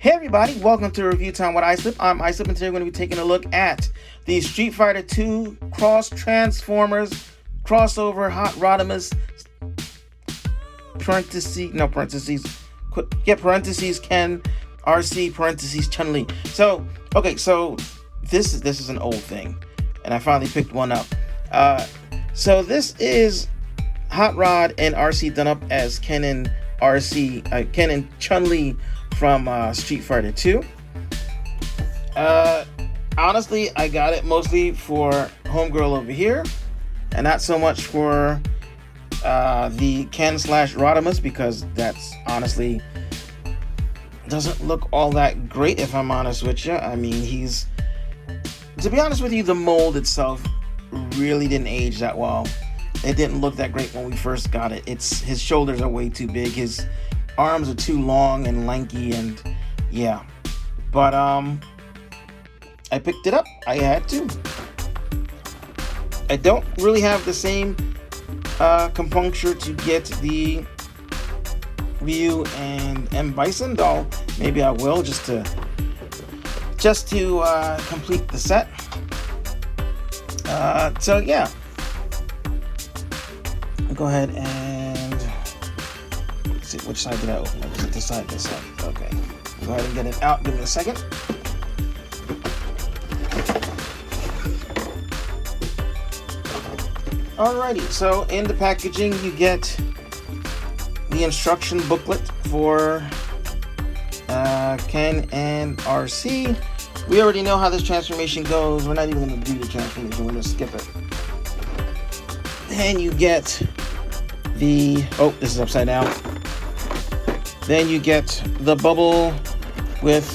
Hey everybody, welcome to Review Time with Islip. I'm Islip, and today we're going to be taking a look at the Street Fighter 2 Cross Transformers crossover Hot Rodimus parentheses Ken Arcee parentheses Chun Li. So this is an old thing, and I finally picked one up. So this is Hot Rod and Arcee done up as Ken and Chun Li from Street Fighter 2. Honestly, I got it mostly for homegirl over here, and not so much for the Ken / Rodimus, because that's honestly doesn't look all that great, if I'm honest with you. I mean, to be honest with you, the mold itself really didn't age that well. It didn't look that great when we first got it. His shoulders are way too big. His arms are too long and lanky, and yeah. But I picked it up. I had to. I don't really have the same compuncture to get the Ryu and M. Bison, though maybe I will just to complete the set. So yeah, I'll go ahead and let's see, which side did I open? Was it this side? This side. Okay. Go ahead and get it out. Give me a second. Alrighty, so in the packaging you get the instruction booklet for Ken and Arcee. We already know how this transformation goes. We're not even going to do the transformation. We're going to skip it. Then you get this is upside down. Then you get the bubble with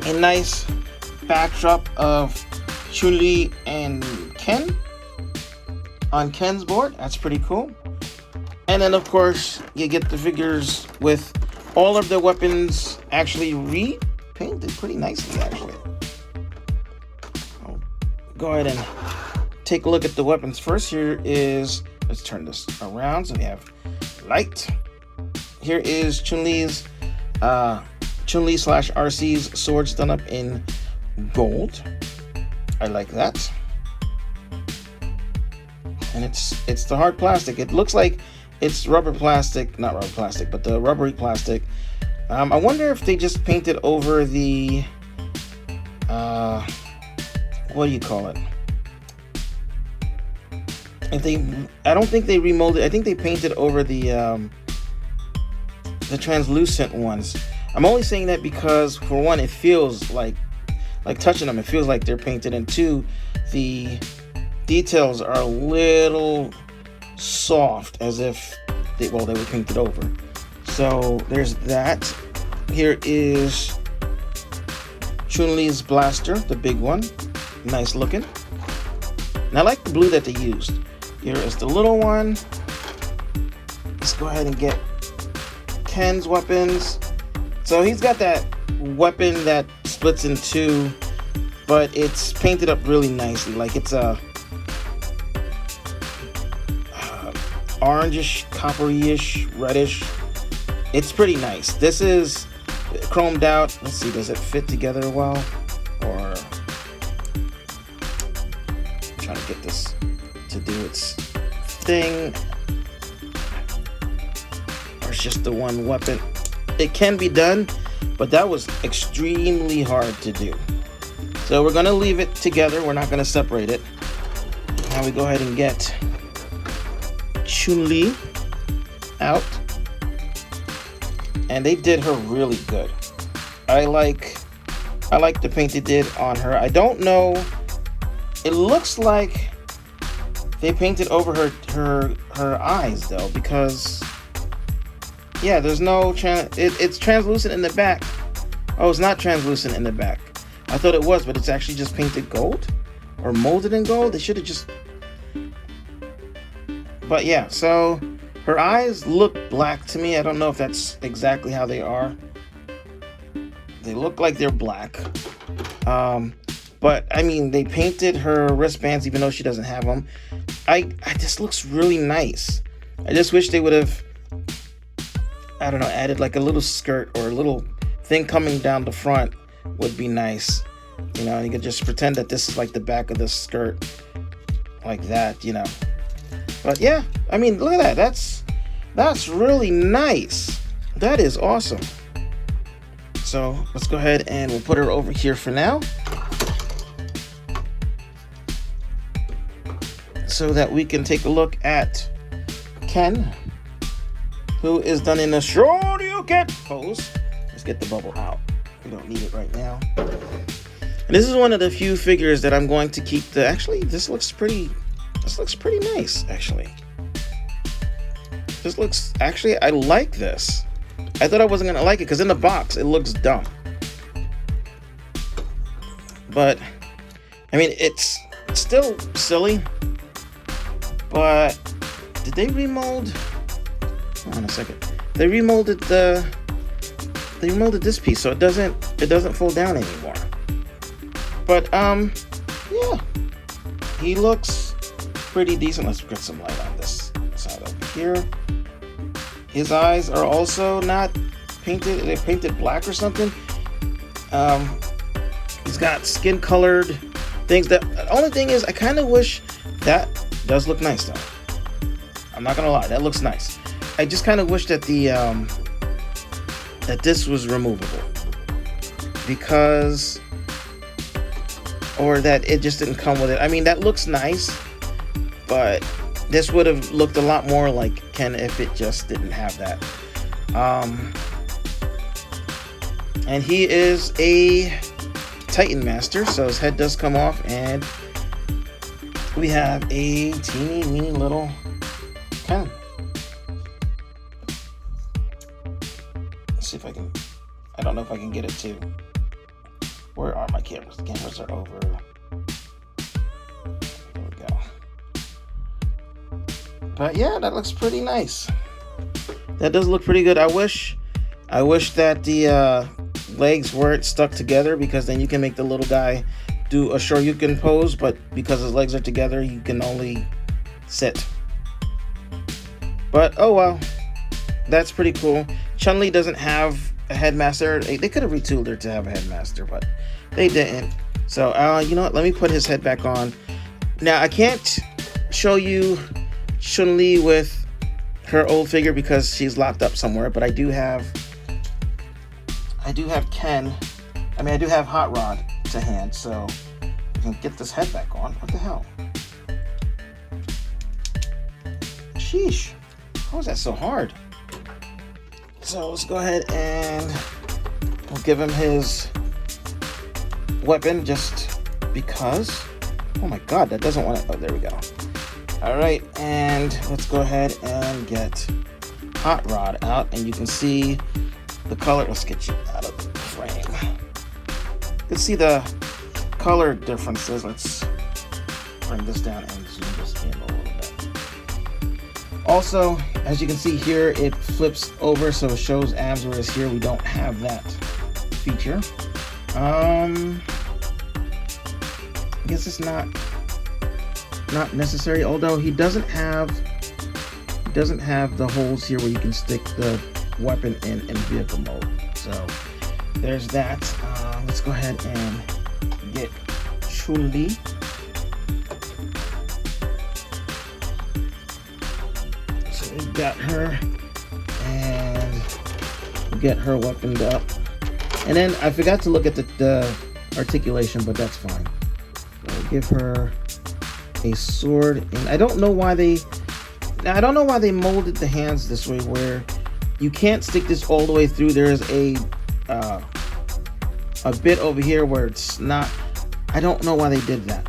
a nice backdrop of Chun Li and Ken on Ken's board. That's pretty cool. And then, of course, you get the figures with all of the weapons actually repainted pretty nicely, actually. I'll go ahead and take a look at the weapons first. Let's turn this around so we have light. Here is Chun Li / Arcee's swords done up in gold. I like that. And it's the hard plastic. It looks like it's rubber plastic, not rubber plastic, but the rubbery plastic. I wonder if they just painted over the what do you call it? I don't think they remolded. I think they painted over the translucent ones. I'm only saying that because, for one, it feels like touching them, it feels like they're painted, and two, the details are a little soft, as if they were painted over. So there's that. Here is Chun Li's blaster, the big one, nice looking. And I like the blue that they used. Here is the little one. Let's go ahead and get Ken's weapons. So he's got that weapon that splits in two, but it's painted up really nicely. Like it's a orangish, coppery-ish, reddish. It's pretty nice. This is chromed out. Let's see, does it fit together well? Or I'm trying to get this to do its thing. Or it's just the one weapon. It can be done, but that was extremely hard to do. So we're going to leave it together. We're not going to separate it. Now we go ahead and get Chun Li out. And they did her really good. I like the paint they did on her. I don't know. It looks like they painted over her eyes, though, because yeah, there's no it's translucent in the back. Oh, it's not translucent in the back. I thought it was, but it's actually just painted gold or molded in gold. They should have just. But yeah, so her eyes look black to me. I don't know if that's exactly how they are. They look like they're black. But I mean, they painted her wristbands even though she doesn't have them. This looks really nice. I just wish they would have I don't know, added like a little skirt or a little thing coming down the front would be nice. You know, you could just pretend that this is like the back of the skirt, like that, you know. But yeah, I mean, look at that. That's really nice. That is awesome. So let's go ahead and we'll put her over here for now, so that we can take a look at Ken, who is done in a Shoryuken pose. Let's get the bubble out. We don't need it right now. And this is one of the few figures that I'm going to keep. Actually, this looks pretty nice, actually. I like this. I thought I wasn't gonna like it because in the box it looks dumb. But I mean, it's still silly. But did they remold? Hold on a second. They remolded this piece, so it doesn't fold down anymore. But yeah, he looks pretty decent. Let's get some light on this side over here. His eyes are also not painted. They're painted black or something. He's got skin colored things. The only thing is, I kind of wish that does look nice though. I'm not gonna lie, that looks nice. I just kind of wish that that this was removable, because, or that it just didn't come with it. I mean, that looks nice, but this would have looked a lot more like Ken if it just didn't have that. And he is a Titan Master, so his head does come off, and we have a teeny weeny little Ken. Let's see if I can. I don't know if I can get it to. Where are my cameras? The cameras are over. There we go. But yeah, that looks pretty nice. That does look pretty good. I wish that the legs weren't stuck together, because then you can make the little guy do a Shoryuken pose, but because his legs are together, you can only sit. But oh well, that's pretty cool. Chun Li doesn't have a headmaster. They could have retooled her to have a headmaster, but they didn't. So you know what? Let me put his head back on. Now I can't show you Chun Li with her old figure because she's locked up somewhere, but I do have Ken. I mean, I do have Hot Rod to hand, so I can get this head back on. What the hell? Sheesh. How is that so hard? So let's go ahead and we'll give him his weapon just because. Oh my god, that doesn't want to. Oh, there we go. Alright, and let's go ahead and get Hot Rod out, and you can see the color. Let's get you out of the frame. You can see the color differences. Let's bring this down and zoom this in a little bit. Also, as you can see here, it flips over so it shows abs, whereas here we don't have that feature. I guess it's not necessary, although he doesn't have the holes here where you can stick the weapon in vehicle mode. So there's that. Let's go ahead and get Chun Li. So we got her, and we'll get her weaponed up. And then I forgot to look at the articulation, but that's fine. So I'll give her a sword, and I don't know why they molded the hands this way, where you can't stick this all the way through. There's a bit over here where it's not. I don't know why they did that.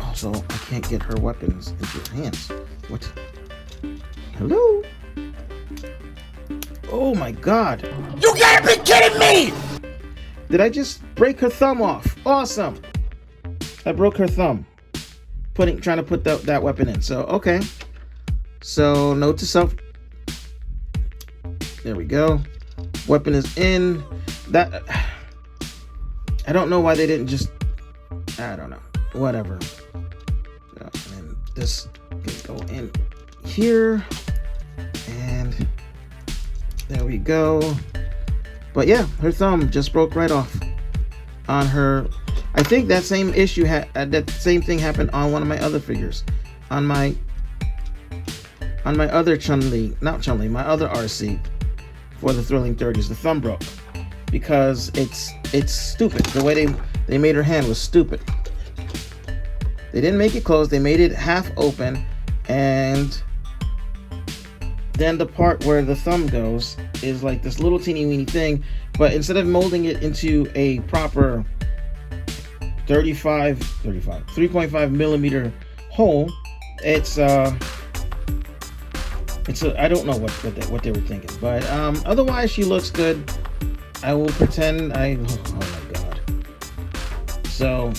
Also, I can't get her weapons into her hands. What? Hello? Oh my god. You gotta be kidding me! Did I just break her thumb off? Awesome. I broke her thumb trying to put that weapon in. So okay, so note to self, there we go, weapon is in. That, I don't know why they didn't just, I don't know, whatever. And this can go in here, and There we go. But yeah, her thumb just broke right off on her. I think that same issue that same thing happened on one of my other figures, on my other Chun Li, not Chun Li, my other Arcee for the Thrilling 30s. The thumb broke because it's stupid. The way they made her hand was stupid. They didn't make it closed. They made it half open, and then the part where the thumb goes is like this little teeny weeny thing, but instead of molding it into a proper 3.5 millimeter hole, it's I don't know what they were thinking, but otherwise she looks good. I will pretend oh my god. So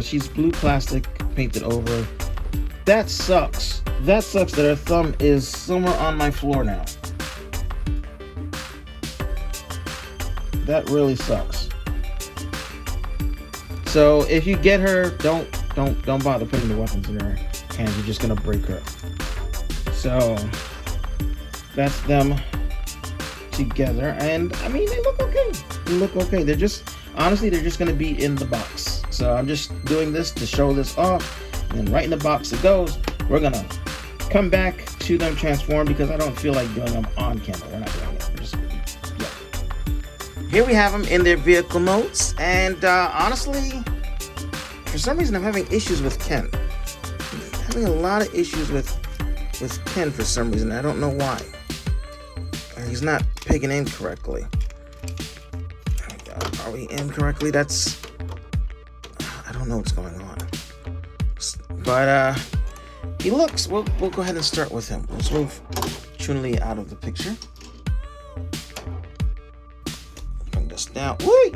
she's blue plastic painted over. That sucks. That sucks that her thumb is somewhere on my floor now. That really sucks. So if you get her, don't bother putting the weapons in her hands. You're just gonna break her. So that's them together, and I mean they look okay. They look okay. They're just gonna be in the box. So I'm just doing this to show this off, and right in the box it goes. We're gonna come back to them transform because I don't feel like doing them on camera. We're not doing it. We're just, yeah. Here we have them in their vehicle modes, and honestly, for some reason I'm having issues with Ken. I'm having a lot of issues with Ken for some reason. I don't know why. He's not pegging in correctly. Are we in correctly? I don't know what's going on. But he looks. We'll go ahead and start with him. Let's move Chun Li out of the picture. Bring this down. Wait.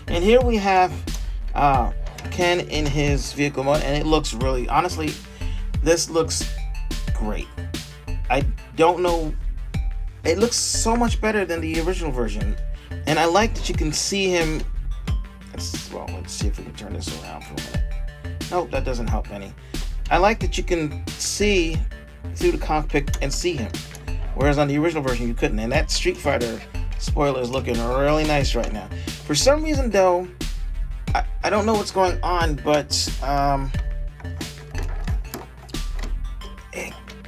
And here we have Ken in his vehicle mode, and it looks really, honestly, this looks great. I don't know, it looks so much better than the original version, and I like that you can see him. Let's see if we can turn this around for a minute. Nope, that doesn't help any. I like that you can see through the cockpit and see him, whereas on the original version you couldn't. And that Street Fighter spoiler is looking really nice right now. For some reason though, I don't know what's going on, but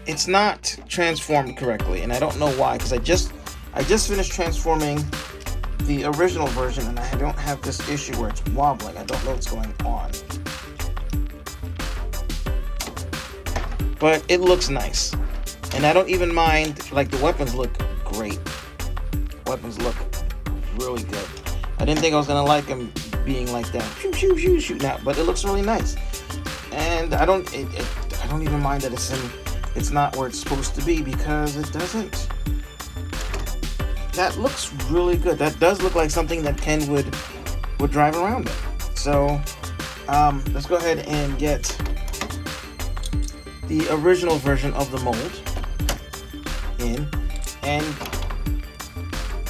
it's not transformed correctly, and I don't know why, because I just finished transforming the original version, and I don't have this issue where it's wobbling. I don't know what's going on, but it looks nice, and I don't even mind. Like, the weapons look great. Weapons look really good. I didn't think I was gonna like them being like that, shooting out, but it looks really nice, and I don't even mind that it's not where it's supposed to be, because it doesn't. That looks really good. That does look like something that Ken would drive around in. So let's go ahead and get the original version of the mold in, and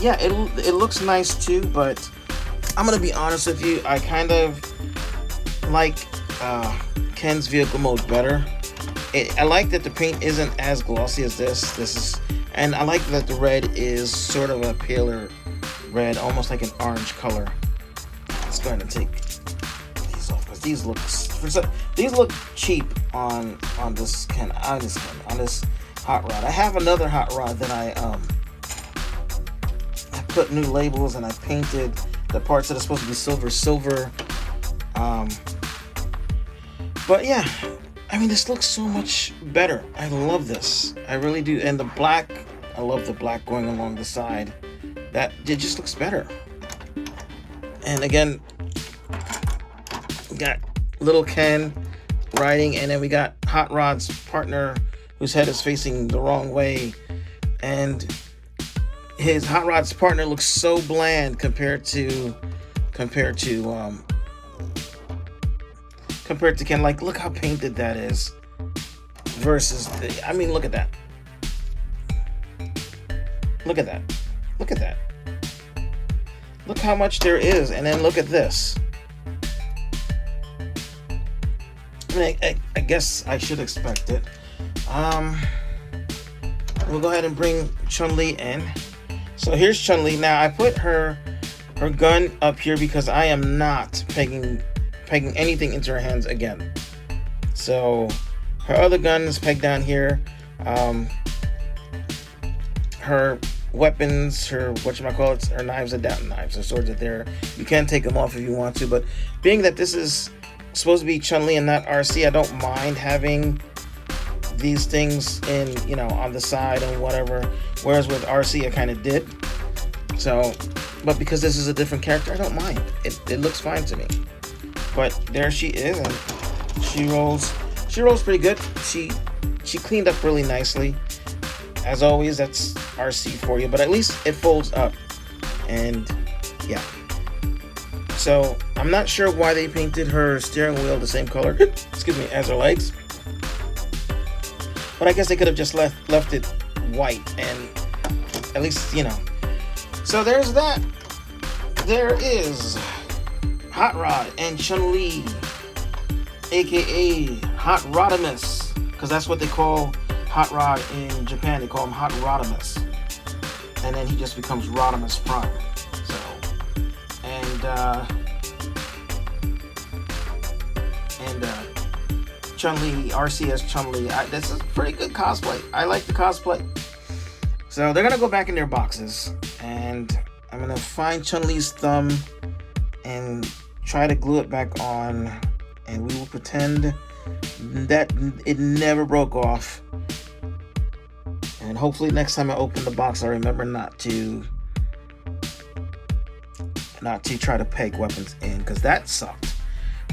yeah, it looks nice too, but I'm gonna be honest with you, I kind of like Ken's vehicle mode better. I like that the paint isn't as glossy as this. And I like that the red is sort of a paler red, almost like an orange color. Let's go ahead and take these off, because these look cheap on this hot rod. I have another hot rod that I put new labels, and I painted the parts that are supposed to be silver. But yeah, I mean, this looks so much better. I love this. I really do. And the black, I love the black going along the side. It just looks better. And again, we got little Ken riding, and then we got Hot Rod's partner whose head is facing the wrong way. And his Hot Rod's partner looks so bland compared to Ken. Like, look how painted that is versus I mean, look at that. Look at that. Look how much there is, and then look at this. I mean, I guess I should expect it. We'll go ahead and bring Chun Li in. So here's Chun Li. Now I put her gun up here because I am not pegging anything into her hands again. So her other gun is pegged down here. Her weapons, her her knives are down. Knives, her swords are there. You can take them off if you want to, but being that this is supposed to be Chun Li and not Arcee, I don't mind having these things in, you know, on the side and whatever. Whereas with Arcee, I kind of did. So, but because this is a different character, I don't mind. It looks fine to me. But there she is, and she rolls pretty good. She cleaned up really nicely. As always, that's Arcee for you, but at least it folds up. And yeah. So I'm not sure why they painted her steering wheel the same color, excuse me, as her legs. But I guess they could have just left it white, and at least, you know. So there's that. There is Hot Rod and Chun Li, aka Hot Rodimus, because that's what they call Hot Rod in Japan. They call him Hot Rodimus, and then he just becomes Rodimus Prime. So, and Chun Li, Arcee as Chun Li. This is pretty good cosplay. I like the cosplay. So they're gonna go back in their boxes, and I'm gonna find Chun Li's thumb and try to glue it back on, and we will pretend that it never broke off. And hopefully next time I open the box, I remember not to try to peg weapons in, because that sucked.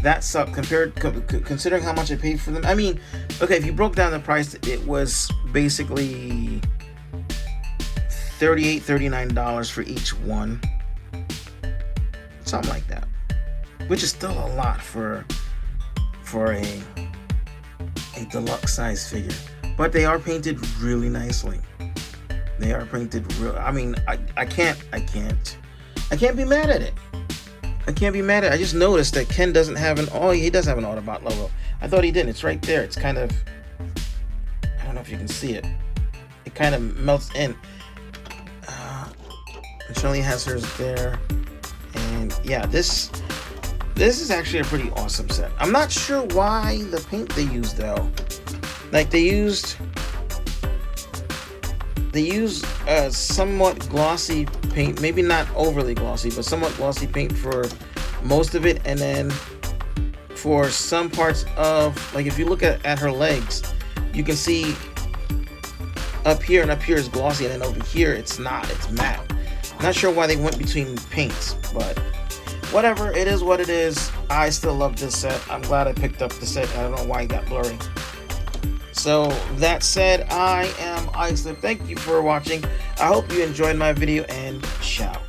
That sucked considering how much I paid for them. I mean, okay, if you broke down the price, it was basically $38, $39 for each one. Something like that. Which is still a lot for a deluxe size figure. But they are painted really nicely. They are painted real. I mean, I can't be mad at it. I can't be mad at it. I just noticed that Ken doesn't have he does have an Autobot logo. I thought he didn't. It's right there. It's kind of, I don't know if you can see it. It kind of melts in. Chun Li has hers there. And yeah, this is actually a pretty awesome set. I'm not sure why the paint they used though. Like they used somewhat glossy paint, maybe not overly glossy, but somewhat glossy paint for most of it, and then for some parts of, like if you look at her legs, you can see up here and up here is glossy, and then over here it's not, it's matte. Not sure why they went between paints, but whatever, it is what it is. I still love this set. I'm glad I picked up the set. I don't know why it got blurry. So that said, I am Islip. Thank you for watching. I hope you enjoyed my video, and ciao.